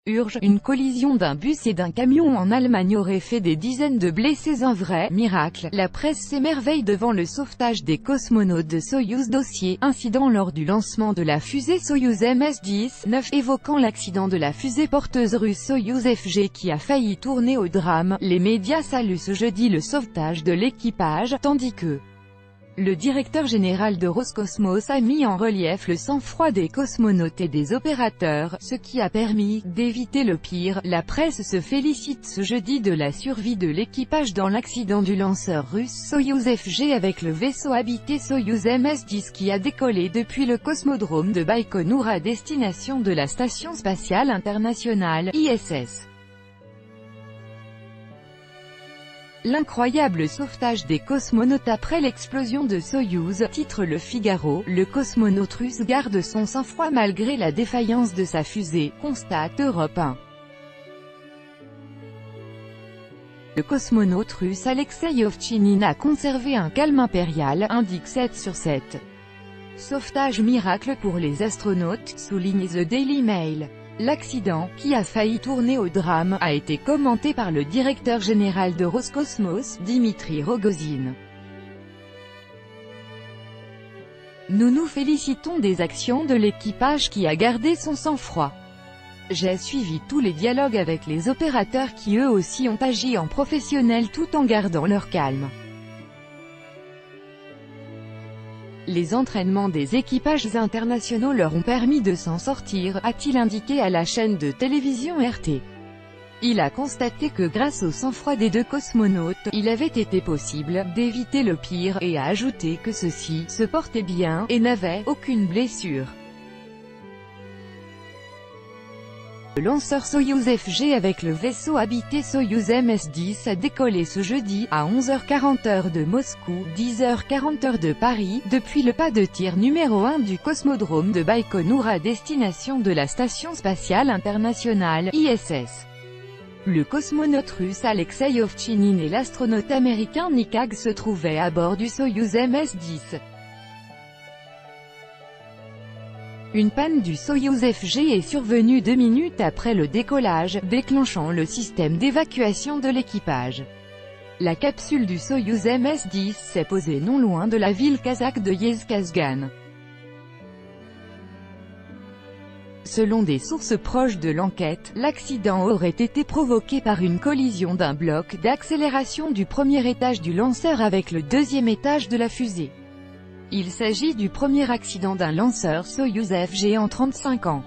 Urge, une collision d'un bus et d'un camion en Allemagne aurait fait des dizaines de blessés. Un vrai miracle. La presse s'émerveille devant le sauvetage des cosmonautes de Soyouz. Dossier, incident lors du lancement de la fusée Soyouz MS-10, évoquant l'accident de la fusée porteuse russe Soyouz FG qui a failli tourner au drame. Les médias saluent ce jeudi le sauvetage de l'équipage, tandis que le directeur général de Roscosmos a mis en relief le sang-froid des cosmonautes et des opérateurs, ce qui a permis d'éviter le pire. La presse se félicite ce jeudi de la survie de l'équipage dans l'accident du lanceur russe Soyouz FG avec le vaisseau habité Soyouz MS-10 qui a décollé depuis le cosmodrome de Baïkonour à destination de la Station spatiale internationale, ISS. L'incroyable sauvetage des cosmonautes après l'explosion de Soyouz, titre Le Figaro. Le cosmonaute russe garde son sang-froid malgré la défaillance de sa fusée, constate Europe 1. Le cosmonaute russe Alexei Ovtchinine a conservé un calme impérial, indique 7/7. Sauvetage miracle pour les astronautes, souligne The Daily Mail. L'accident, qui a failli tourner au drame, a été commenté par le directeur général de Roscosmos, Dimitri Rogozin. Nous nous félicitons des actions de l'équipage qui a gardé son sang-froid. J'ai suivi tous les dialogues avec les opérateurs qui eux aussi ont agi en professionnels tout en gardant leur calme. Les entraînements des équipages internationaux leur ont permis de s'en sortir, a-t-il indiqué à la chaîne de télévision RT. Il a constaté que grâce au sang-froid des deux cosmonautes, il avait été possible d'éviter le pire, et a ajouté que ceux-ci se portaient bien, et n'avaient aucune blessure. Le lanceur Soyouz FG avec le vaisseau habité Soyouz MS-10 a décollé ce jeudi, à 11h40 heure de Moscou, 10h40 heure de Paris, depuis le pas de tir numéro 1 du cosmodrome de Baïkonour à destination de la Station spatiale internationale, ISS. Le cosmonaute russe Alexei Ovtchinine et l'astronaute américain Nick Hague se trouvaient à bord du Soyouz MS-10. Une panne du Soyouz FG est survenue 2 minutes après le décollage, déclenchant le système d'évacuation de l'équipage. La capsule du Soyouz MS-10 s'est posée non loin de la ville kazakh de Yezkazgan. Selon des sources proches de l'enquête, l'accident aurait été provoqué par une collision d'un bloc d'accélération du premier étage du lanceur avec le deuxième étage de la fusée. Il s'agit du premier accident d'un lanceur Soyouz FG en 35 ans.